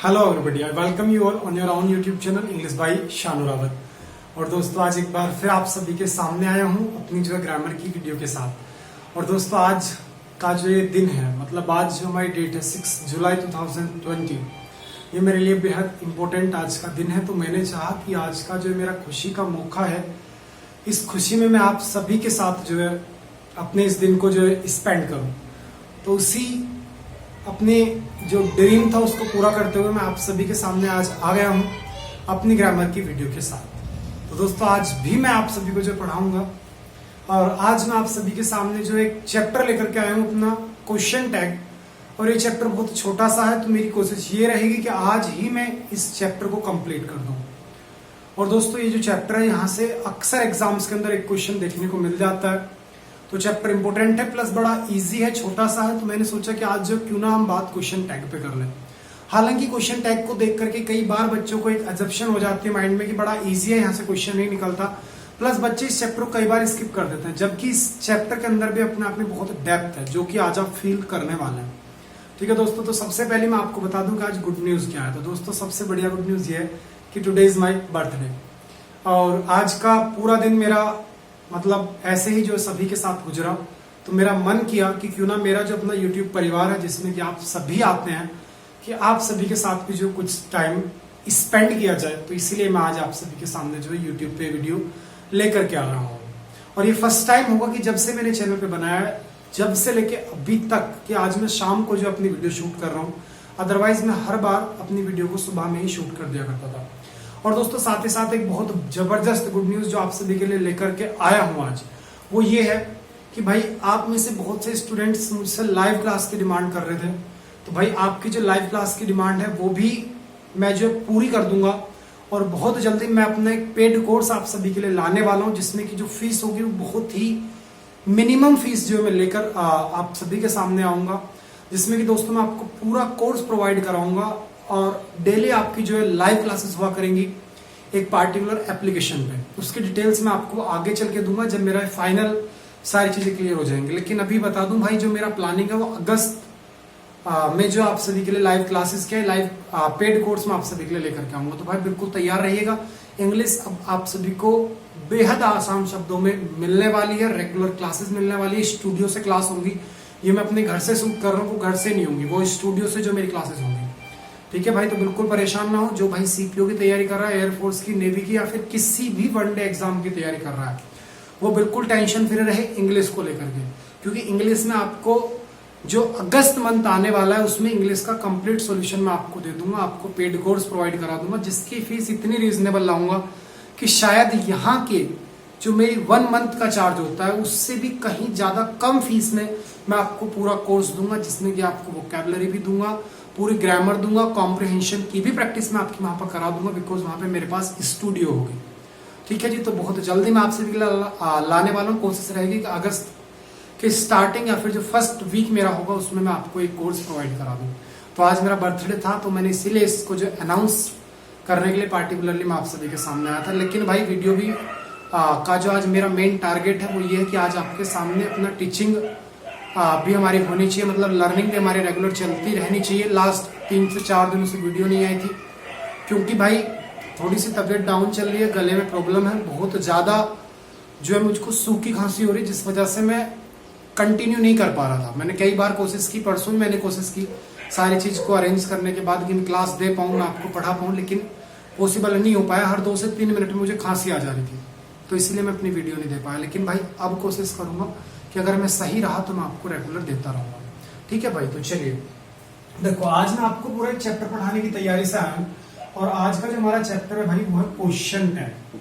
Hello everybody, I welcome you all on your own YouTube channel English by Shanu Rawat. और दोस्तों आज एक बार फिर आप सभी के सामने आया हूं अपनी जो है ग्रामर की वीडियो के साथ। और दोस्तों आज का जो ये दिन है, मतलब आज जो हमारी डेट है 6 जुलाई 2020, ये मेरे लिए बेहद इंपॉर्टेंट आज का दिन है। तो मैंने चाहा कि आज का जो मेरा खुशी का मौका है, इस खुशी में मैं आप सभी के साथ जो है अपने इस दिन को जो है स्पेंड करूं। तो उसी अपने जो ड्रीम था उसको पूरा करते हुए मैं आप सभी के सामने आज आ गया हूं अपनी ग्रामर की वीडियो के साथ। तो दोस्तों आज भी मैं आप सभी को जो पढ़ाऊंगा, और आज मैं आप सभी के सामने जो एक चैप्टर लेकर के आया हूं अपना क्वेश्चन टैग। और ये चैप्टर बहुत छोटा सा है, तो मेरी कोशिश ये रहेगी कि आज ही मैं इस चैप्टर को कंप्लीट कर दूं। और दोस्तों ये जो चैप्टर है, यहाँ से अक्सर एग्जाम्स के अंदर एक क्वेश्चन देखने को मिल जाता है। तो चैप्टर इंपॉर्टेंट है, प्लस बड़ा इजी है, छोटा सा है। तो मैंने सोचा कि आज जो क्यों ना हम बात क्वेश्चन टैग पे कर लें। हालांकि क्वेश्चन टैग को देख करके कई बार बच्चों को एक एजम्पशन हो जाती है माइंड में कि बड़ा इजी है, यहाँ से क्वेश्चन नहीं निकलता। प्लस बच्चे इस चैप्टर को कई बार स्किप कर देते हैं, जबकि इस चैप्टर के अंदर भी अपने आप में बहुत डेप्थ है, जो कि आज आप फील करने वाले हैं। ठीक है दोस्तों, तो सबसे पहले मैं आपको बता दूं कि आज गुड न्यूज क्या है। तो दोस्तों सबसे बढ़िया गुड न्यूज ये है कि टुडे इज माई बर्थडे। और आज का पूरा दिन मेरा मतलब ऐसे ही जो सभी के साथ गुजरा। तो मेरा मन किया कि क्यों ना मेरा जो अपना YouTube परिवार है, जिसमें कि आप सभी आते हैं, कि आप सभी के साथ भी जो कुछ टाइम स्पेंड किया जाए। तो इसीलिए मैं आज आप सभी के सामने जो है YouTube पे वीडियो लेकर के आ रहा हूँ। और ये फर्स्ट टाइम होगा कि जब से मैंने चैनल पे बनाया है, जब से लेके अभी तक, कि आज मैं शाम को जो अपनी वीडियो शूट कर रहा हूँ। अदरवाइज मैं हर बार अपनी वीडियो को सुबह में ही शूट कर दिया करता था। और दोस्तों साथ ही साथ एक बहुत जबरदस्त गुड न्यूज जो आप सभी के लिए लेकर के आया हूँ आज, वो ये है कि भाई आप में से बहुत से स्टूडेंट्स मुझसे लाइव क्लास की डिमांड कर रहे थे। तो भाई आपकी जो लाइव क्लास की डिमांड है वो भी मैं जो पूरी कर दूंगा। और बहुत जल्दी मैं अपना एक पेड कोर्स आप सभी के लिए लाने वाला हूं, जिसमें की जो फीस होगी वो बहुत ही मिनिमम फीस जो मैं लेकर आप सभी के सामने आऊंगा। जिसमें कि दोस्तों मैं आपको पूरा कोर्स प्रोवाइड कराऊंगा, और डेली आपकी जो है लाइव क्लासेस हुआ करेंगी एक पार्टिकुलर एप्लीकेशन पे। उसकी डिटेल्स मैं आपको आगे चल के दूंगा जब मेरा फाइनल सारी चीजें क्लियर हो जाएंगी। लेकिन अभी बता दूं भाई, जो मेरा प्लानिंग है वो अगस्त में जो आप सभी के लिए लाइव क्लासेस के लाइव पेड कोर्स में आप सभी के लिए लेकर के आऊंगा। तो भाई बिल्कुल तैयार रहिएगा। इंग्लिश अब आप सभी को बेहद आसान शब्दों में मिलने वाली है, रेगुलर क्लासेस मिलने वाली है, स्टूडियो से क्लास होंगी। ये मैं अपने घर से शूट कर रहा हूँ, वो घर से नहीं होंगी, वो स्टूडियो से जो मेरी क्लासेस होंगी। ठीक है भाई, तो बिल्कुल परेशान ना हो। जो भाई सीपीओ की तैयारी कर रहा है, एयरफोर्स की, नेवी की, या फिर किसी भी वनडे एग्जाम की तैयारी कर रहा है, वो बिल्कुल टेंशन फ्री रहे इंग्लिश को लेकर के। क्योंकि इंग्लिश में आपको जो अगस्त मंथ आने वाला है, उसमें इंग्लिश का कंप्लीट सॉल्यूशन मैं आपको दे दूंगा, आपको पेड कोर्स प्रोवाइड करा दूंगा, जिसकी फीस इतनी रीजनेबल लाऊंगा कि शायद यहाँ के जो मेरी 1 मंथ का चार्ज होता है उससे भी कहीं ज्यादा कम फीस में मैं आपको पूरा कोर्स दूंगा, जिसमें कि आपको वोकैबुलरी भी दूंगा, पूरी ग्रामर दूंगा, कॉम्प्रिहेंशन की भी प्रैक्टिस मैं आपकी वहां पर करा दूंगा, बिकॉज वहां पे मेरे पास स्टूडियो होगी। ठीक है जी, तो बहुत जल्दी मैं आपसे लाने वाला हूँ। कोशिश रहेगी कि अगस्त के स्टार्टिंग या फिर जो फर्स्ट वीक मेरा होगा उसमें मैं आपको एक कोर्स प्रोवाइड करा दूँ। तो आज मेरा बर्थडे था, तो मैंने इसीलिए इसको जो अनाउंस करने के लिए पार्टिकुलरली मैं आप सभी के सामने आया था। लेकिन भाई वीडियो भी का जो आज मेरा मेन टारगेट है वो ये है कि आज आपके सामने अपना टीचिंग भी हमारी होनी चाहिए, मतलब लर्निंग भी हमारी रेगुलर चलती रहनी चाहिए। लास्ट 3 से 4 दिनों से वीडियो नहीं आई थी, क्योंकि भाई थोड़ी सी तबीयत डाउन चल रही है, गले में प्रॉब्लम है, बहुत ज्यादा जो है मुझको सूखी खांसी हो रही है, जिस वजह से मैं कंटिन्यू नहीं कर पा रहा था। मैंने कई बार कोशिश की, परसों मैंने कोशिश की सारी चीज को अरेंज करने के बाद कि मैं क्लास दे पाऊँ, मैं आपको पढ़ा पाऊँ, लेकिन पॉसिबल नहीं हो पाया। हर 2 से 3 मिनट में मुझे खांसी आ जा रही थी, तो इसलिए मैं अपनी वीडियो नहीं दे पाया। लेकिन भाई अब कोशिश करूंगा कि अगर मैं सही रहा तो मैं आपको रेगुलर देता रहूंगा। ठीक है भाई, तो चलिए देखो, आज मैं आपको पूरा एक चैप्टर पढ़ाने की तैयारी से आया हूं। और आज का जो हमारा चैप्टर है भाई वो है क्वेश्चन टैग।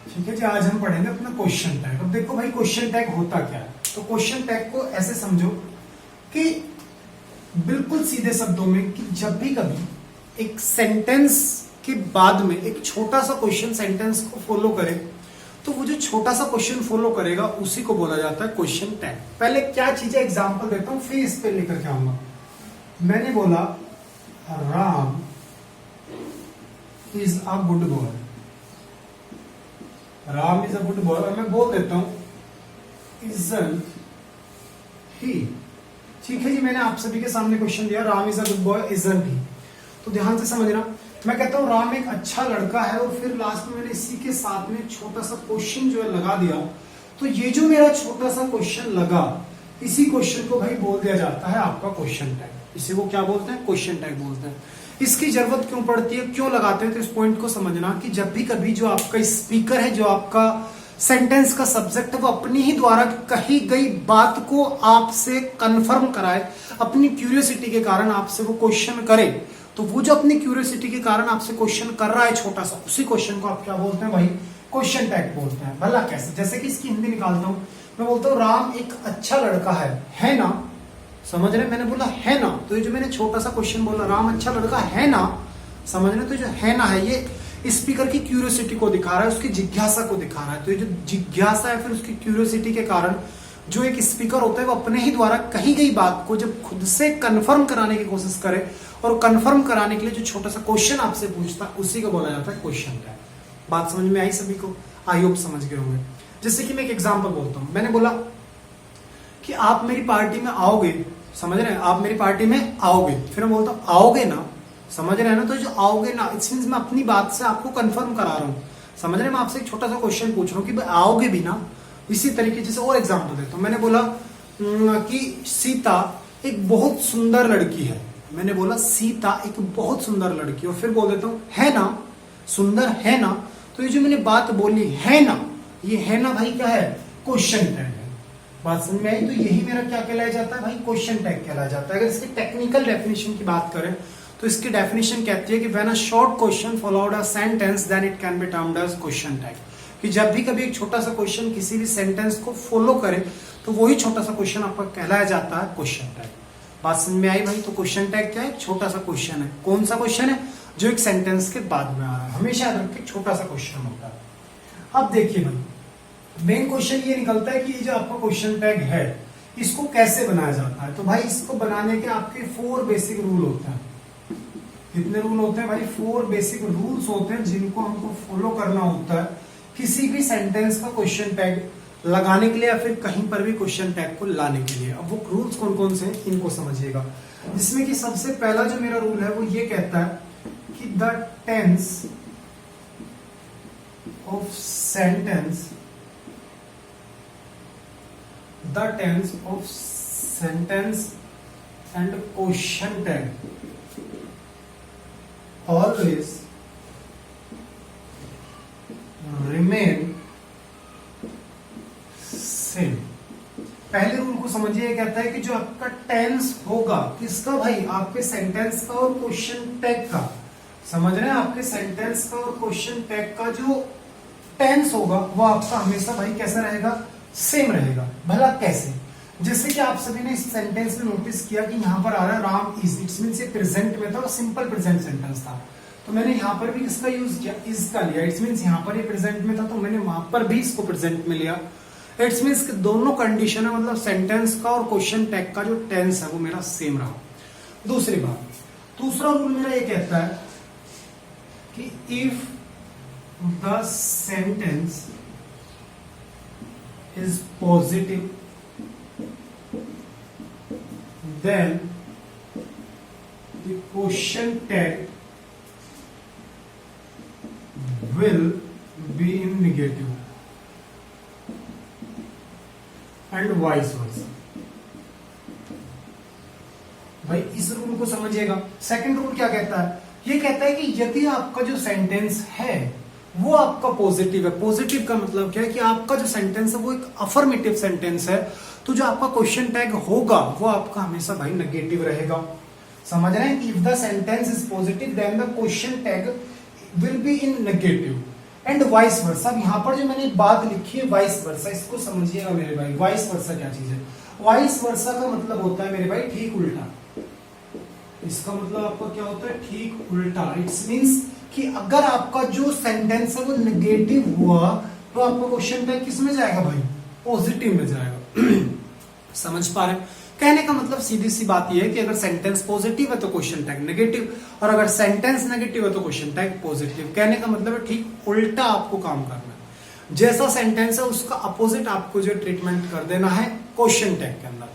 ठीक है जी, आज हम पढ़ेंगे अपना क्वेश्चन टैग। अब देखो भाई, क्वेश्चन टैग होता क्या है। तो क्वेश्चन टैग को ऐसे समझो कि बिल्कुल सीधे शब्दों में, कि जब भी कभी एक सेंटेंस के बाद में एक छोटा सा क्वेश्चन सेंटेंस को फॉलो करे, तो वो जो छोटा सा क्वेश्चन फॉलो करेगा उसी को बोला जाता है क्वेश्चन टैग। पहले क्या चीज है एग्जांपल देता हूं, फिर इस पे लेकर के आऊंगा। मैंने बोला Ram is a good boy, Ram is a good boy, और मैं बोल देता हूं इजंट ही। ठीक है जी, मैंने आप सभी के सामने क्वेश्चन दिया, Ram is a good boy isn't he. तो ध्यान से समझना, मैं कहता हूँ राम एक अच्छा लड़का है और फिर लास्ट में मैंने इसी के साथ में छोटा सा क्वेश्चन जो है लगा दिया। तो ये जो मेरा छोटा सा क्वेश्चन लगा, इसी क्वेश्चन को भाई बोल दिया जाता है आपका क्वेश्चन टैग। इसी को क्या बोलते हैं? क्वेश्चन टैग बोलते हैं। इसकी जरूरत क्यों पड़ती है, क्यों लगाते हैं, तो इस पॉइंट को समझना कि जब भी कभी जो आपका स्पीकर है, जो आपका सेंटेंस का सब्जेक्ट है, वो अपनी ही द्वारा कही गई बात को आपसे कंफर्म कराए, अपनी क्यूरियोसिटी के कारण आपसे वो क्वेश्चन करे, तो वो जो अपनी क्यूरियोसिटी के कारण आपसे क्वेश्चन कर रहा है छोटा सा, उसी क्वेश्चन को आप क्या बोलते हैं भाई? क्वेश्चन टैग बोलते हैं। भला कैसे? जैसे कि इसकी हिंदी निकालता हूं, मैं बोलता हूं राम एक अच्छा लड़का है ना? समझ रहे? मैंने बोला है ना, तो ये जो मैंने छोटा सा क्वेश्चन बोला, राम अच्छा लड़का है ना, समझ रहे? तो जो है ना है, ये स्पीकर की क्यूरियोसिटी को दिखा रहा है, उसकी जिज्ञासा को दिखा रहा है। तो ये जो जिज्ञासा है, फिर उसकी क्यूरियोसिटी के कारण जो एक स्पीकर होता है, वो अपने ही द्वारा कही गई बात को जब खुद से कंफर्म कराने की कोशिश करे, और कंफर्म कराने के लिए जो छोटा सा क्वेश्चन आपसे पूछता है, उसी को बोला जाता है क्वेश्चन टैग। बात समझ में आई सभी को? आई होप समझ गए होंगे। जैसे कि मैं एक एग्जांपल बोलता हूं, मैंने बोला कि आप मेरी पार्टी में आओगे, समझ रहे हैं? आप मेरी पार्टी में आओगे, फिर मैं बोलता हूं आओगे ना, समझ रहे हैं ना? तो जो आओगे ना, इट्स मींस मैं अपनी बात से आपको कंफर्म करा रहा हूं, समझ रहे हैं? मैं आपसे एक छोटा सा क्वेश्चन पूछ रहा हूं कि भाई आओगे भी ना। इसी तरीके जैसे और एग्जांपल देता हूं, मैंने बोला कि सीता एक बहुत सुंदर लड़की है, मैंने बोला सीता एक बहुत सुंदर लड़की, और फिर बोल देता हूं है ना, सुंदर है ना। तो ये जो मैंने बात बोली है ना, ये है ना भाई क्या है? क्वेश्चन टैग है। बात समझ में आई? तो यही मेरा क्या कहलाया जाता है भाई? क्वेश्चन टैग कहलाया जाता है। अगर इसकी टेक्निकल डेफिनेशन की बात करें तो इसकी डेफिनेशन कहती है कि when a short question followed a sentence then it can be termed as question tag. कि जब भी कभी एक छोटा सा क्वेश्चन किसी भी सेंटेंस को फॉलो करे, तो वही छोटा सा क्वेश्चन आपका कहलाया जाता है क्वेश्चन टैग। बात समझ में आई भाई? तो क्वेश्चन टैग क्या है? छोटा सा क्वेश्चन है। कौन सा क्वेश्चन है? जो एक सेंटेंस के बाद में आ रहा है, हमेशा याद रखिए छोटा सा क्वेश्चन होता है। अब देखिए भाई, मेन क्वेश्चन ये निकलता है कि ये जो आपका क्वेश्चन टैग है, इसको कैसे बनाया जाता है? तो भाई इसको बनाने के आपके 4 बेसिक रूल होते हैं। कितने रूल होते हैं भाई? 4 बेसिक रूल्स होते हैं, जिनको हमको फॉलो करना होता है किसी भी सेंटेंस का क्वेश्चन टैग लगाने के लिए, या फिर कहीं पर भी क्वेश्चन टैग को लाने के लिए। अब वो रूल्स कौन कौन से हैं, इनको समझिएगा। जिसमें कि सबसे पहला जो मेरा रूल है, वो ये कहता है कि the tense of sentence, the tense of sentence and question tag always remain same। पहले रूल को समझिए, कहता है कि जो आपका टेंस होगा, किसका भाई? आपके सेंटेंस का और क्वेश्चन टैग का। समझ रहे हैं? आपके सेंटेंस का और क्वेश्चन टैग का जो टेंस होगा, वो आपका हमेशा भाई कैसा रहेगा? सेम रहेगा। भला कैसे? जैसे कि आप सभी ने इस सेंटेंस में नोटिस किया कि यहाँ पर आ रहा है राम इज, इट्स मींस ये प्रेजेंट में था और सिंपल प्रेजेंट सेंटेंस था, तो मैंने यहाँ पर भी किसका यूज किया? इज का लिया। इट्स मींस यहाँ पर ये प्रेजेंट में था, तो मैंने वहां पर भी इसको प्रेजेंट में लिया। इट्स मींस दोनों कंडीशन है, मतलब सेंटेंस का और क्वेश्चन टैग का जो टेंस है वो मेरा सेम रहा। दूसरी बात, दूसरा रूल मेरा ये कहता है कि if the sentence is positive then the question tag will be in negative and vice versa। भाई इस रूल को समझिएगा। सेकंड रूल क्या कहता है? ये कहता है कि यदि आपका जो सेंटेंस है वो आपका पॉजिटिव है। पॉजिटिव का मतलब क्या है? कि आपका जो सेंटेंस है वो एक अफर्मेटिव सेंटेंस है, तो जो आपका क्वेश्चन टैग होगा वो आपका हमेशा भाई नेगेटिव रहेगा। समझ रहे हैं? कि if the sentence is positive then the question tag will be in negative and vice versa. अब यहाँ पर जो मैंने बात लिखी है वाइस वर्सा, इसको समझिएगा मेरे भाई। वाइस वर्सा क्या चीज है? वाइस वर्सा का मतलब होता है मेरे भाई ठीक उल्टा। इसका मतलब आपका क्या होता है? ठीक उल्टा। इट्स मींस कि अगर आपका जो सेंटेंस है वो नेगेटिव हुआ, तो आपका क्वेश्चन टैग किस में जाएगा भाई? पॉजिटिव में जाएगा। समझ पा रहे हैं? कहने का मतलब सीधी सी बात यह है कि अगर सेंटेंस पॉजिटिव है तो क्वेश्चन टैग नेगेटिव, और अगर सेंटेंस नेगेटिव है तो क्वेश्चन टैग पॉजिटिव। कहने का मतलब है ठीक उल्टा आपको काम करना है। जैसा सेंटेंस है उसका अपोजिट आपको जो ट्रीटमेंट कर देना है क्वेश्चन टैग के अंदर।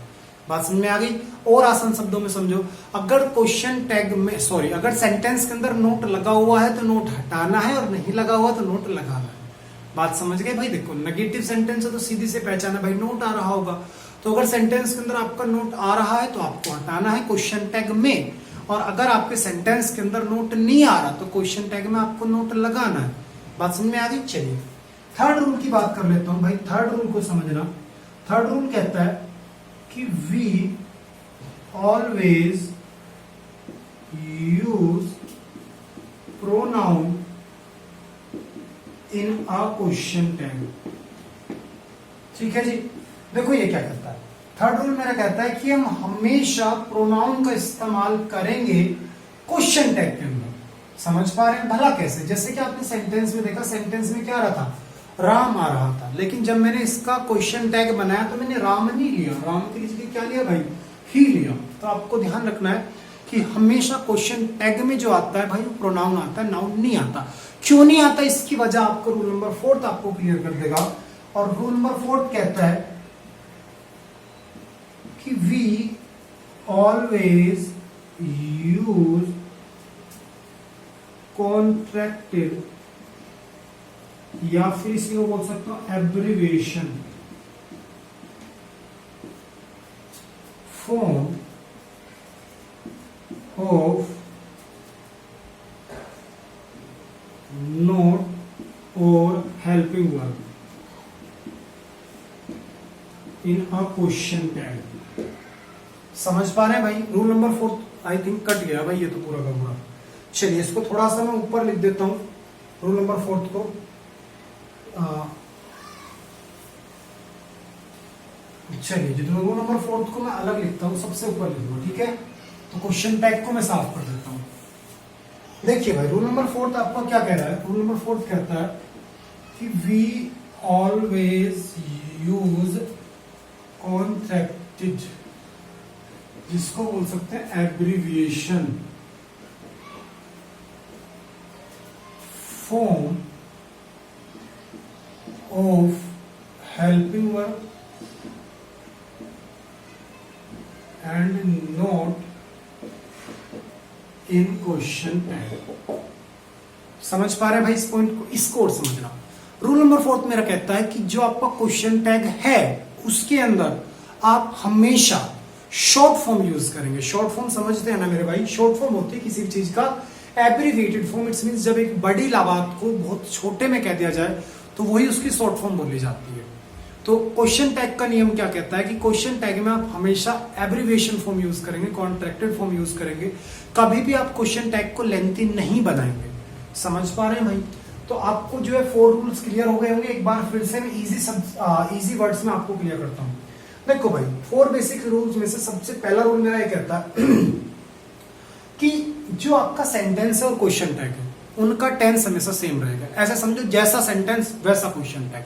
बात समझ में आ गई। और आसान शब्दों में समझो, अगर क्वेश्चन टैग में अगर सेंटेंस के अंदर नोट लगा हुआ है तो नोट हटाना है, और नहीं लगा हुआ तो नोट लगाना है। बात समझ गए भाई। देखो नेगेटिव सेंटेंस है तो सीधी से पहचाना भाई नोट आ रहा होगा, तो अगर सेंटेंस के अंदर आपका नोट आ रहा है तो आपको हटाना है क्वेश्चन टैग में, और अगर आपके सेंटेंस के अंदर नोट नहीं आ रहा तो क्वेश्चन टैग में आपको नोट लगाना है। बात समझ में आ गई। चलिए थर्ड रूल की बात कर लेता हूं भाई। थर्ड रूल को समझना। थर्ड रूल कहता है कि we always use pronoun in a question tag. ठीक है जी। देखो ये क्या कहता है, थर्ड रूल मेरा कहता है कि हम हमेशा प्रोनाउन का इस्तेमाल करेंगे क्वेश्चन टैग के अंदर। समझ पा रहे हैं भला कैसे? जैसे कि आपने सेंटेंस में देखा, सेंटेंस में क्या आ रहा था, राम आ रहा था, लेकिन जब मैंने इसका क्वेश्चन टैग बनाया तो मैंने राम नहीं लिया, राम की जगह क्या लिया भाई, ही लिया। तो आपको ध्यान रखना है कि हमेशा क्वेश्चन टैग में जो आता है भाई वो प्रोनाउन आता है, नाउन नहीं आता। क्यों नहीं आता, इसकी वजह आपको रूल नंबर 4 आपको क्लियर कर देगा। और रूल नंबर 4 कहता है कि वी ऑलवेज यूज कॉन्ट्रैक्टेड, या फिर इसी को बोल सकता हूं एब्रिविएशन फॉर्म ऑफ नोट और helping verb in a question tag. समझ पा रहे हैं भाई। Rule number 4 I think cut गया भाई ये तो पूरा का पूरा। चलिए इसको थोड़ा सा मैं ऊपर लिख देता हूं रूल नंबर 4 को। चलिए जो रूल नंबर 4 को मैं अलग लिखता हूं, सबसे ऊपर लिख दूंगा, ठीक है। तो क्वेश्चन टैग को मैं साफ कर देता हूं। देखिए भाई रूल नंबर 4 आपका क्या कह रहा है, रूल नंबर 4 कहता है कि वी ऑलवेज यूज कॉन्ट्रैक्टेड, जिसको बोल सकते हैं abbreviation form of helping verb and note in question tag. समझ पा रहे हैं भाई इस पॉइंट को, इसको और समझना। रूल नंबर 4 मेरा कहता है कि जो आपका क्वेश्चन टैग है उसके अंदर आप हमेशा शॉर्ट फॉर्म यूज करेंगे। शॉर्ट फॉर्म समझते हैं ना मेरे भाई, शॉर्ट फॉर्म होती है किसी भी चीज का एब्रिविएटेड फॉर्म। इट्स मींस जब एक बड़ी बात को बहुत छोटे में कह दिया जाए तो वही उसकी शॉर्ट फॉर्म बोली जाती है। तो क्वेश्चन टैग का नियम क्या कहता है कि क्वेश्चन टैग में आप हमेशा एब्रिविएशन फॉर्म यूज करेंगे, कॉन्ट्रैक्टेड फॉर्म यूज करेंगे, कभी भी आप क्वेश्चन टैग को लेंथी नहीं बनाएंगे। समझ पा रहे हैं भाई। तो आपको जो है 4 रूल्स क्लियर हो गए होंगे। एक बार फिर से मैं इजी वर्ड्स में आपको क्लियर करता हूं। देखो भाई 4 बेसिक रूल्स में से सबसे पहला रूल मेरा ये कहता है कि जो आपका सेंटेंस है और क्वेश्चन टैग है उनका टेंस हमेशा सेम रहेगा। ऐसा समझो जैसा सेंटेंस वैसा क्वेश्चन टैग,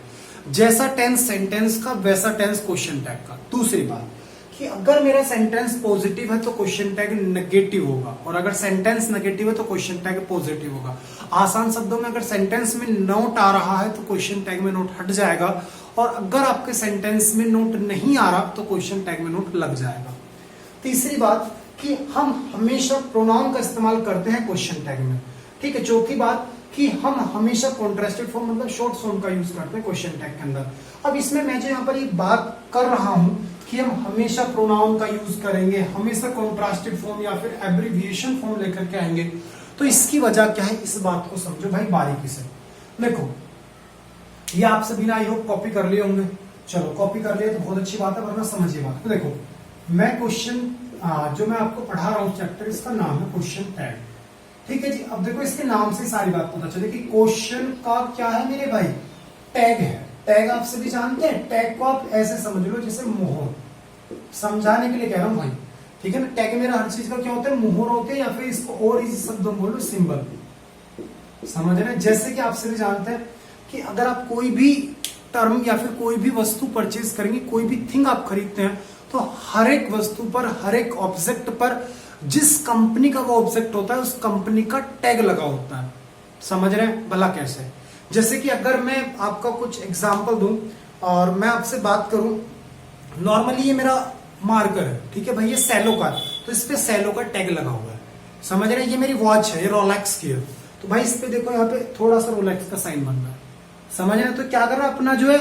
जैसा टेंस सेंटेंस का वैसा टेंस क्वेश्चन टैग का। दूसरी बात कि अगर मेरा सेंटेंस पॉजिटिव है तो क्वेश्चन टैग नेगेटिव होगा, और अगर सेंटेंस नेगेटिव है तो क्वेश्चन टैग पॉजिटिव होगा। आसान शब्दों में अगर सेंटेंस में नोट आ रहा है तो क्वेश्चन टैग में नोट हट जाएगा, और अगर आपके सेंटेंस में नोट नहीं आ रहा तो क्वेश्चन टैग में नोट लग जाएगा। तीसरी बात कि हम हमेशा प्रोनाउन का इस्तेमाल करते हैं क्वेश्चन टैग में, ठीक है। चौथी बात कि हम हमेशा कॉन्ट्रास्टेड फॉर्म मतलब शॉर्ट फॉर्म का यूज करते हैं क्वेश्चन टैग के अंदर। अब इसमें मैं जो यहाँ पर ये बात कर रहा हूं कि हम हमेशा प्रोनाउन का यूज करेंगे, हमेशा कॉन्ट्रास्टेड फॉर्म या फिर एब्रिविएशन फॉर्म लेकर के आएंगे, तो इसकी वजह क्या है इस बात को समझो भाई बारीकी से। देखो ये आप सभी ने आई होप कॉपी कर लिए होंगे। चलो कॉपी कर लिए तो बहुत अच्छी बात है, वरना समझिए बात को। देखो मैं क्वेश्चन जो मैं आपको पढ़ा रहा हूँ चैप्टर, इसका नाम है क्वेश्चन टैग, ठीक है जी। अब देखो इसके नाम से सारी बात पता चले कि क्वेश्चन का क्या है मेरे भाई, टैग है। टैग आप सभी जानते हैं, टैग को आप ऐसे समझ लो जैसे मोहर, समझाने के लिए कह रहा हूं भाई, ठीक है ना। टैग मेरा हर चीज का क्या होता है, मोहर होते हैं, या फिर इसको और इसी शब्दों में बोलो सिंबल, समझ रहे हैं। जैसे कि आप सभी जानते हैं कि अगर आप कोई भी टर्म या फिर कोई भी वस्तु परचेज करेंगे, कोई भी थिंग आप खरीदते हैं, तो हर एक वस्तु पर, हर एक ऑब्जेक्ट पर जिस कंपनी का वो ऑब्जेक्ट होता है उस कंपनी का टैग लगा होता है। समझ रहे हैं भला कैसे? जैसे कि अगर मैं आपका कुछ एग्जांपल दूं और मैं आपसे बात करूं, नॉर्मली ये मेरा मार्कर है, ठीक है भाई, ये सेलो का, तो इस पे सेलो का टैग लगा हुआ है, समझ रहे हैं। ये मेरी वॉच है, ये रोलेक्स की है, तो भाई इस पे देखो यहाँ पे थोड़ा सा रोलेक्स का साइन बन रहा है, समझ रहे हैं। तो क्या कर रहा है, अपना जो है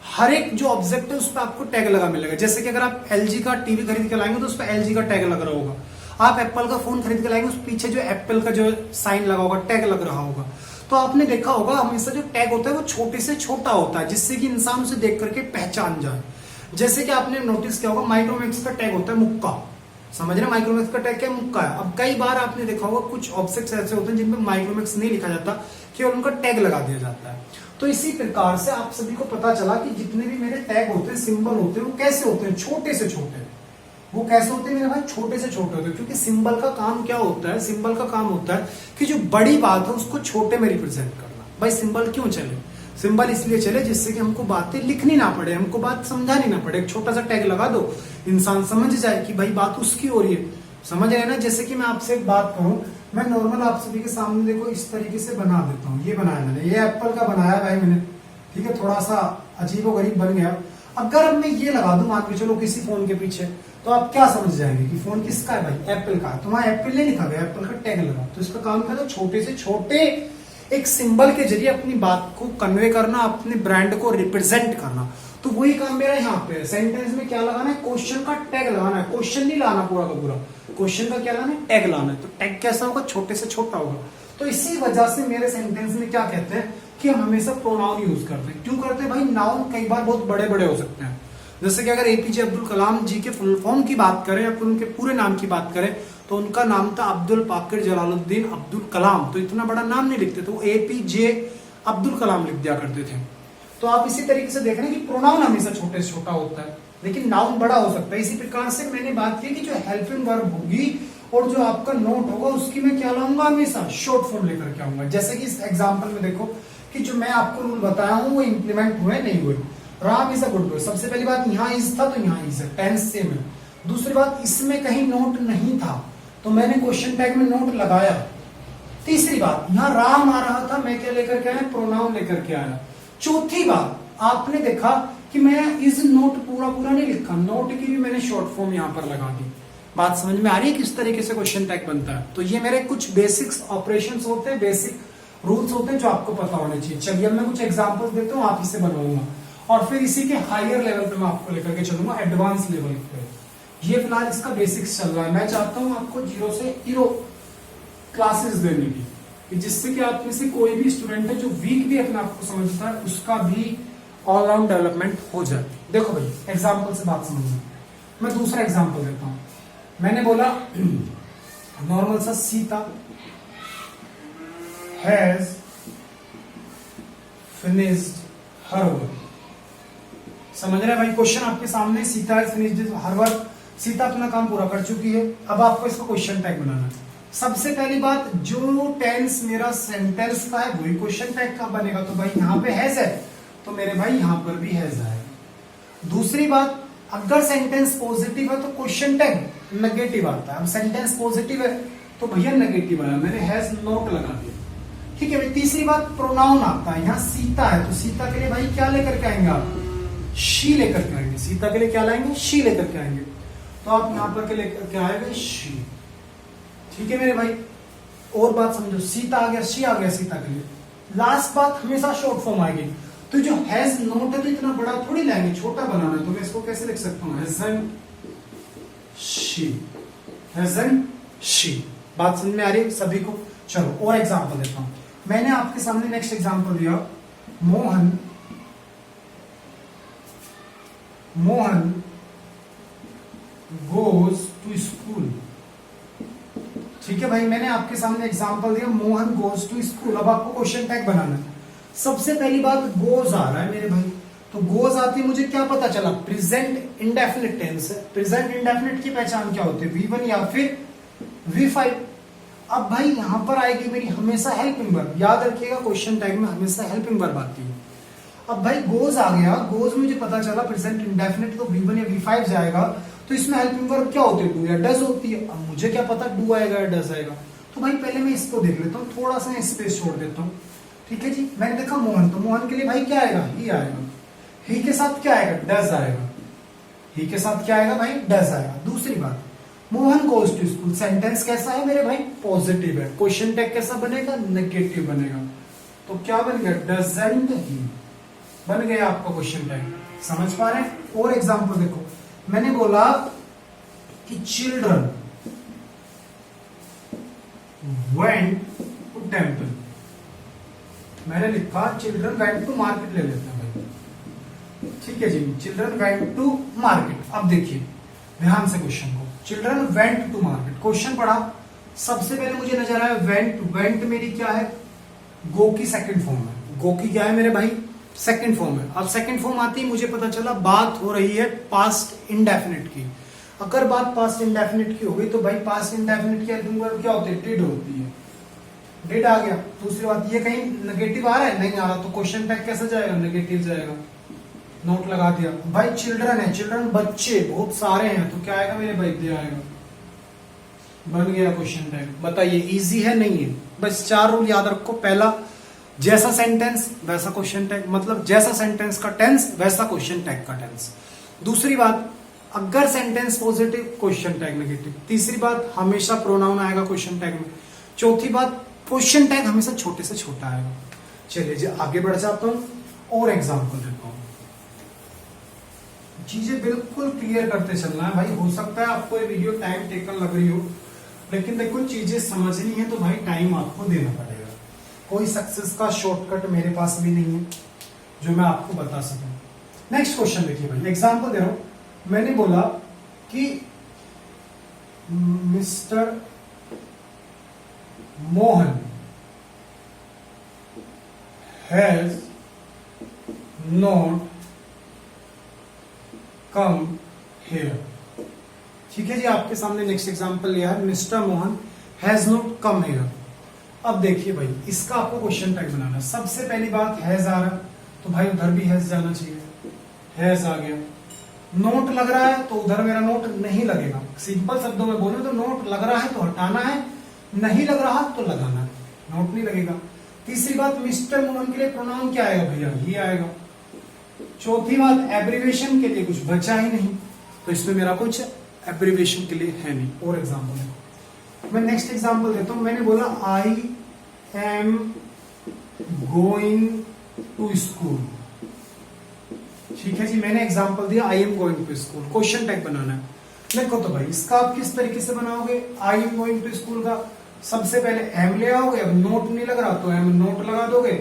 हर एक जो ऑब्जेक्ट है उस पर आपको टैग लगा मिलेगा। जैसे कि अगर आप एलजी का टीवी खरीद के लाएंगे तो उस पर एलजी का टैग लग रहा होगा, आप एप्पल का फोन खरीद के लाएंगे उस पीछे जो एप्पल का जो साइन लगा होगा, टैग लग रहा होगा। तो आपने देखा होगा हमेशा जो टैग होता है वो छोटे से छोटा होता है, जिससे कि इंसान उसे देख करके पहचान जाए। जैसे कि आपने नोटिस किया होगा माइक्रोमैक्स का टैग होता है मुक्का, समझ रहे हैं, माइक्रोमैक्स का टैग क्या मुक्का है। अब कई बार आपने देखा होगा कुछ ऑब्जेक्ट्स ऐसे होते हैं जिनमें माइक्रोमैक्स नहीं लिखा जाता, केवल उनका टैग लगा दिया जाता है। तो इसी प्रकार से आप सभी को पता चला कि जितने भी मेरे टैग होते हैं, सिंबल होते हैं, वो कैसे होते हैं, छोटे से छोटे। वो कैसे होते हैं मेरे भाई, छोटे से छोटे होते हैं, क्योंकि सिंबल का काम क्या होता है, सिंबल का काम होता है कि जो बड़ी बात है उसको छोटे में रिप्रेजेंट करना। भाई सिंबल क्यों चले, सिंबल इसलिए चले जिससे कि हमको बातें लिखनी ना पड़े, हमको बात समझानी ना पड़े। एक छोटा सा टैग लगा दो, इंसान समझ जाए कि भाई बात उसकी हो रही है, समझ रहे ना। जैसे कि मैं आपसे एक बात करूं, मैं नॉर्मल आप सभी के सामने देखो इस तरीके से बना देता हूँ, ये बनाया मैंने, ये एप्पल का बनाया भाई मैंने, ठीक है, थोड़ा सा अजीबो गरीब बन गया। अगर अब मैं ये लगा दूं मान के चलो किसी फोन के पीछे, तो आप क्या समझ जाएंगे कि फोन किसका है भाई, एप्पल का। तो वहां एप्पल नहीं लिखा गया, एप्पल का टैग लगा। तो इसका काम क्या था, छोटे से छोटे एक सिंबल के जरिए अपनी बात को कन्वे करना, अपने ब्रांड को रिप्रेजेंट करना। तो वही काम मेरा यहाँ पे है। सेंटेंस में क्या लगाना है, क्वेश्चन का टैग लगाना है, क्वेश्चन नहीं लाना पूरा का पूरा, क्वेश्चन का क्या लाना है, टैग लाना है। तो टैग कैसा होगा, छोटे से छोटा होगा। तो इसी वजह से मेरे सेंटेंस में क्या कहते हैं कि हम हमेशा प्रोनाउन यूज करते हैं। क्यों करते हैं भाई, नाउन कई बार बहुत बड़े बड़े हो सकते हैं। जैसे कि अगर एपीजे अब्दुल कलाम जी के फुल फॉर्म की बात करें या फिर उनके पूरे नाम की बात करें, तो उनका नाम था अब्दुल पाकिर जलालुद्दीन अब्दुल कलाम। तो इतना बड़ा नाम नहीं लिखते थे, वो एपीजे अब्दुल कलाम लिख दिया करते थे। तो आप इसी तरीके से देख रहे हैं कि प्रोनाउन हमेशा छोटे से छोटा होता है, लेकिन नाउन बड़ा हो सकता है। इसी प्रकार से मैंने बात की कि जो हेल्पिंग वर्ब होगी और जो आपका नोट होगा उसकी मैं क्या लाऊंगा, हमेशा शॉर्ट फॉर्म लेकर के आऊंगा। जैसे कि इस एग्जाम्पल में देखो कि जो मैं आपको रूल बताया हूं वो इंप्लीमेंट हुए नहीं हुए। Ram is a good boy, सबसे पहली बात यहाँ इज था तो यहाँ इज है, टेंस सेम है। दूसरी बात, इसमें कहीं नोट नहीं था तो मैंने क्वेश्चन टैग में नोट लगाया। तीसरी बात, यहाँ राम आ रहा था, मैं क्या लेकर के आया, प्रोनाउन लेकर के आया। चौथी बात, आपने देखा कि मैं इज नोट पूरा पूरा नहीं लिखा, नोट की भी मैंने शॉर्ट फॉर्म यहाँ पर लगा दी। बात समझ में आ रही है किस तरीके से क्वेश्चन टैग बनता है। तो ये मेरे कुछ बेसिक्स ऑपरेशंस होते हैं, बेसिक रूल्स होते हैं जो आपको पता होने चाहिए। चलिए अब मैं कुछ एग्जांपल्स देता हूँ, आप इसे बनवाऊंगा और फिर इसी के हायर लेवल पे मैं आपको लेकर के चलूंगा, एडवांस लेवल पे। ये फिलहाल इसका बेसिक्स चल रहा है। मैं चाहता हूं आपको जीरो से हीरो क्लासेस देने की, कि जिससे कि आप में से कोई भी स्टूडेंट है जो वीक भी अपने आप को समझता है उसका भी ऑलराउंड डेवलपमेंट हो जाए। देखो भाई एग्जाम्पल से बात समझना। मैं दूसरा एग्जाम्पल देता हूं। मैंने बोला नॉर्मल सा, Sita has finished her work. समझ रहे हैं भाई, क्वेश्चन आपके सामने, Sita has finished her work, Sita अपना काम पूरा कर चुकी है। अब आपको इसका क्वेश्चन टैग बनाना है। सबसे पहली बात, जो टेंस मेरा सेंटेंस का है वही क्वेश्चन टैग का बनेगा। तो भाई यहाँ पे हैज है तो मेरे भाई यहाँ पर भी हैज आएगा। दूसरी बात, अगर सेंटेंस पॉजिटिव है तो क्वेश्चन टैग नेगेटिव आता है। अब सेंटेंस पॉजिटिव है तो भैया नेगेटिव आया, मैंने हैज नॉट लगा दिया, ठीक है भाई। तीसरी बात, प्रोनाउन आता है, यहाँ सीता है तो सीता के लिए भाई क्या लेकर के आएंगे आप, शी लेकर के आएंगे। सीता के लिए क्या लाएंगे, शी लेकर के आएंगे। तो आप यहाँ पर के लेकर के आएंगे शी, ठीक है मेरे भाई। और बात समझो, सीता आ गया, शी आ गया सीता के लिए। लास्ट बात, हमेशा शॉर्ट फॉर्म आएगी। तो जो हैज नोट है तो इतना बड़ा थोड़ी लाएंगे, छोटा बनाना है। तो मैं इसको कैसे लिख सकता हूँ, हैजंट शी, हैजंट शी। बात समझ में आ रही है सभी को। चलो और एग्जांपल देता हूं। मैंने आपके सामने नेक्स्ट एग्जांपल दिया, मोहन गोज टू स्कूल। ठीक है भाई, मैंने आपके सामने एग्जांपल दिया, मोहन गोज टू स्कूल। अब आपको क्वेश्चन टैग बनाना है। सबसे पहली बात, गोज आ रहा है मेरे भाई, तो गोज आती मुझे क्या पता चला, प्रेजेंट इंडेफिनिट टेंस है। प्रेजेंट इंडेफिनिट की पहचान क्या होती है, V1 या फिर V5। अब भाई यहां पर आएगी मेरी हमेशा हेल्पिंग वर्ब। याद रखिएगा क्वेश्चन टैग में हमेशा हेल्पिंग वर्ब आती है। अब भाई गोज आ गया, गोज मुझे पता चला प्रेजेंट इंडेफिनिट, तो V1 या V5 जाएगा। तो इसमें हेल्पिंग वर्ब क्या होती है, डू या डज होती है। अब मुझे क्या पता डू आएगा या डज आएगा। तो भाई पहले मैं इसको देख लेता हूँ, थोड़ा सा स्पेस छोड़ देता हूँ। ठीक है जी, मैंने देखा मोहन, तो मोहन के लिए भाई क्या आएगा, ही आएगा। ही के साथ क्या आएगा, डज आएगा। ही के साथ क्या आएगा भाई, डज आएगा। दूसरी बात, Mohan goes to school, sentence कैसा है मेरे भाई, पॉजिटिव है। क्वेश्चन टैग कैसा बनेगा, नेगेटिव बनेगा। तो क्या बन गया, डजंट ही बन गया आपका क्वेश्चन टैग। समझ पा रहे हैं। और एग्जांपल देखो, मैंने बोला कि चिल्ड्रन वेंट टू टेम्पल, मैंने लिखा चिल्ड्रन वेंट टू मार्केट, ले लेते हैं भाई, ठीक है जी, चिल्ड्रन वेंट टू मार्केट। अब देखिए ध्यान से क्वेश्चन को, children went to market, question पढ़ा, सबसे पहले मुझे नजर आया वेंट, वेंट मेरी क्या है, गो की सेकंड फॉर्म है, गो की क्या है मेरे भाई, सेकंड फॉर्म है। अब सेकंड फॉर्म आती ही मुझे पता चला बात हो रही है पास्ट इंडेफिनिट की। अगर बात पास्ट इंडेफिनिट की हो गई तो भाई पास्ट इंडेफिनिट की हेल्पिंग वर्ब क्या होती है, डिड होती है, डिड आ गया। दूसरी बात, ये कहीं नेगेटिव आ रहा है, नहीं आ रहा, तो क्वेश्चन टैग कैसे जाएगा, नेगेटिव जाएगा, नोट लगा दिया। भाई चिल्ड्रन है, चिल्ड्रन बच्चे बहुत सारे हैं, तो क्या आएगा मेरे भाई, दे आएगा, बन गया क्वेश्चन टैग। बताइए इजी है नहीं है। बस 4 रूल याद रखो। पहला, जैसा सेंटेंस वैसा क्वेश्चन टैग, मतलब जैसा सेंटेंस का टेंस वैसा क्वेश्चन टैग का टेंस। दूसरी बात, अगर sentence positive question tag negative. तीसरी बात, हमेशा प्रोनाउन आएगा क्वेश्चन टैग में। चौथी बात, क्वेश्चन टैग हमेशा छोटे से छोटा आएगा। चलिए जी आगे बढ़ जाता हूं और एग्जाम्पल देता हूं। चीजें बिल्कुल क्लियर करते चलना है भाई। हो सकता है आपको ये वीडियो टाइम टेकन लग रही हो, लेकिन देखो चीजें समझनी है तो भाई टाइम आपको देना पड़ेगा। कोई सक्सेस का शॉर्टकट मेरे पास भी नहीं है जो मैं आपको बता सकूं। नेक्स्ट क्वेश्चन देखिए भाई, एग्जाम्पल दे रहा हूं। मैंने बोला कि mister Mohan has not come here. ठीक है जी, आपके सामने नेक्स्ट एग्जांपल लिया है, mister Mohan has not come here. अब देखिए भाई, इसका आपको क्वेश्चन टैग बनाना है। सबसे पहली बात, हैज आ रहा तो भाई उधर भी हैज जाना चाहिए, हैज आ गया। नोट लग रहा है तो उधर मेरा नोट नहीं लगेगा। सिंपल शब्दों में बोले तो नोट लग रहा है तो हटाना है, नहीं लग रहा तो लगाना है, नोट नहीं लगेगा। तीसरी बात, मिस्टर मोहन के लिए प्रोनाउन क्या आएगा भैया, ये आएगा। चौथी बात, एब्रीविएशन के लिए कुछ बचा ही नहीं, तो इसमें मेरा कुछ एब्रीविएशन के लिए है नहीं। और एग्जाम्पल है, मैं नेक्स्ट एग्जाम्पल देता हूं। मैंने बोला I am going to school. ठीक है जी, मैंने एग्जाम्पल दिया I am going to school. Question tag बनाना है। देखो तो भाई इसका आप किस तरीके से बनाओगे, I am going to school का सबसे पहले एम ले आओगे, अब नोट नहीं लग रहा तो एम नोट लगा दोगे,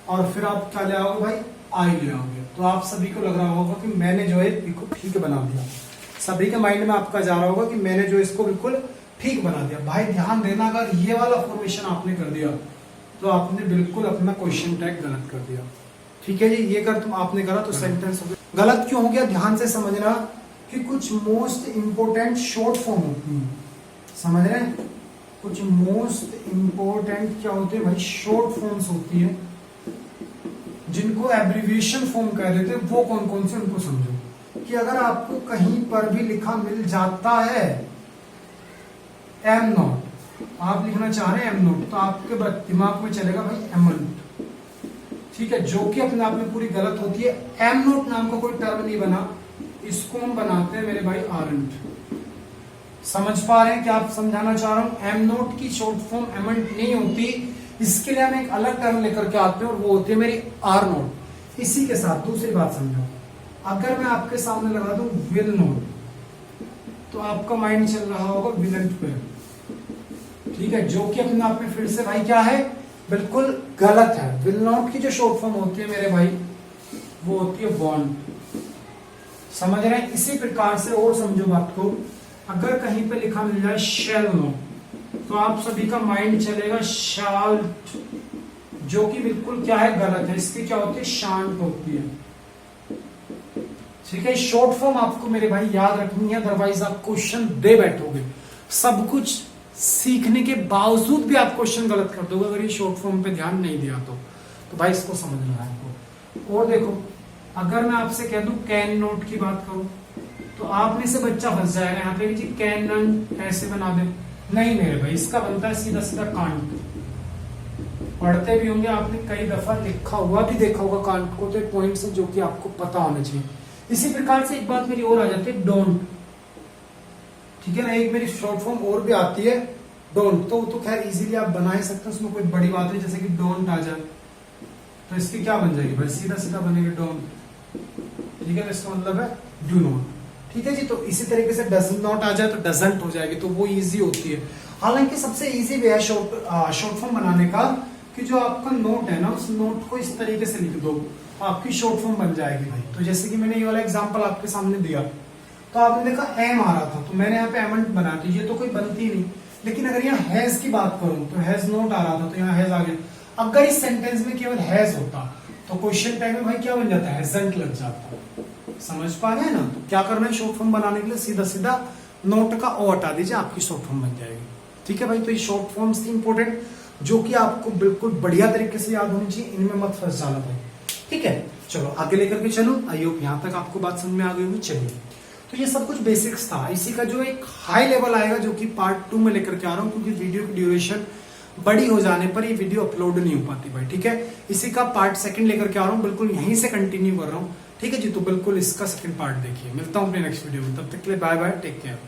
और फिर आप क्या ले आओगे भाई, आई ले आओगे। तो आप सभी को लग रहा होगा कि मैंने जो है इसको ठीक बना दिया। सभी के माइंड में आपका जा रहा होगा कि मैंने जो इसको बिल्कुल ठीक बना दिया। भाई ध्यान देना, अगर ये वाला फॉर्मेशन आपने कर दिया तो आपने बिल्कुल अपना क्वेश्चन टैग गलत कर दिया। ठीक है जी, ये कर तुम आपने करा तो सेंटेंस हो गया। गलत क्यों हो गया, ध्यान से समझना कि कुछ मोस्ट इंपोर्टेंट शॉर्ट फॉर्म होती है, समझ रहे हैं। कुछ मोस्ट इंपोर्टेंट क्या होते हैं भाई, शॉर्ट फॉर्म्स होती है, जिनको एब्रीविएशन फॉर्म कह देते हैं। वो कौन कौन से, उनको समझो। कि अगर आपको कहीं पर भी लिखा मिल जाता है एम नॉट, आप लिखना चाह रहे हैं एम नॉट, तो आपके दिमाग में चलेगा भाई एमंट। ठीक है, जो कि अपने आप में पूरी गलत होती है। एम नॉट नाम का कोई टर्म नहीं बना, इसको हम बनाते हैं मेरे भाई आरंट। समझ पा रहे हैं कि आप समझाना चाह रहा हूं, एम नॉट की शॉर्ट फॉर्म एमंट नहीं होती, इसके लिए हम एक अलग टर्म लेकर के आते हैं और वो होती है मेरी आर नोट। इसी के साथ दूसरी बात समझो, अगर मैं आपके सामने लगा दूं विल नोट, तो आपका माइंड चल रहा होगा विलेंट पे। ठीक है, जो कि अपने आप में फिर से भाई क्या है, बिल्कुल गलत है। विल नॉट की जो शॉर्ट फॉर्म होती है मेरे भाई, वो होती है वॉन्ट। समझ रहे हैं। इसी प्रकार से और समझो बात को, अगर कहीं पे लिखा मिल जाए शैल नॉट, तो आप सभी का माइंड चलेगा शाल्ट, जो कि बिल्कुल क्या है, गलत है। इसकी क्या होती है, शांत होती है। ठीक है, शॉर्ट फॉर्म आपको मेरे भाई याद रखनी है, अदरवाइज आप क्वेश्चन दे बैठोगे। सब कुछ सीखने के बावजूद भी आप क्वेश्चन गलत कर दोगे अगर ये शॉर्ट फॉर्म पे ध्यान नहीं दिया तो भाई इसको समझना है आपको। और देखो, अगर मैं आपसे कह दूं कैन नॉट की बात करूं, तो आप में से बच्चा फंस जाएगा यहाँ पे जी कैन नॉट ऐसे बना दे। नहीं मेरे भाई, इसका बनता है सीधा सीधा कांट। पढ़ते भी होंगे आपने, कई दफा लिखा हुआ भी देखा होगा कांट को, तो पॉइंट्स जो कि आपको पता होना चाहिए। इसी प्रकार से एक बात मेरी और आ जाती है डोंट, ठीक है ना। एक मेरी शॉर्ट फॉर्म और भी आती है डोंट, तो खैर इजीली आप बना ही सकते हैं, उसमें कोई बड़ी बात नहीं। जैसे कि डोंट आ जाए तो इसकी क्या बन जाएगी भाई, सीधा सीधा बनेगी डोंट, ठीक है ना। इसका मतलब है डू नॉट, ठीक है जी। तो इसी तरीके से डज नॉट आ जाए तो डजंट हो जाएगी, तो वो इजी होती है। हालांकि सबसे इजी वे है शॉर्ट फॉर्म बनाने का कि जो आपका नोट है ना, उस नोट को इस तरीके से लिख दो, आपकी शॉर्ट फॉर्म बन जाएगी भाई। तो जैसे कि मैंने ये वाला एग्जांपल आपके सामने दिया, तो आपने देखा एम आ रहा था, तो मैंने यहाँ पे एमंट बना दी, ये तो कोई बनती नहीं। लेकिन अगर यहाँ हैज की बात करूं तो हैज नॉट आ रहा था, तो यहाँ हैज आ गया। अगर इस सेंटेंस में केवल हैज होता तो क्वेश्चन टाइम में भाई क्या बन जाता है, हैजंट लग जाता। समझ पा गए ना। तो क्या करना है शॉर्ट फॉर्म बनाने के लिए, सीधा सीधा नोट का ओ हटा दीजिए, आपकी शॉर्ट फॉर्म बन जाएगी, ठीक है भाई। तो ये शॉर्ट फॉर्म्स थी इंपॉर्टेंट, जो कि आपको बिल्कुल बढ़िया तरीके से याद होनी चाहिए, इनमें मत फंस जाना भाई, ठीक है। चलो आगे लेकर के चलो, आई होप यहाँ तक आपको बात समझ में आ गई होगी। चलिए, तो ये सब कुछ बेसिक्स था। इसी का जो एक हाई लेवल आएगा, जो कि पार्ट 2 में लेकर के आ रहा हूँ, क्योंकि वीडियो की ड्यूरेशन बड़ी हो जाने पर ये वीडियो अपलोड नहीं हो पाती भाई, ठीक है। इसी का पार्ट 2 लेकर के आ रहा हूँ, बिल्कुल यहीं से कंटिन्यू कर रहा हूँ, ठीक है जी। तो बिल्कुल इसका सेकंड पार्ट देखिए। मिलता हूँ अपने नेक्स्ट वीडियो में, तब तक के लिए बाय बाय, टेक केयर।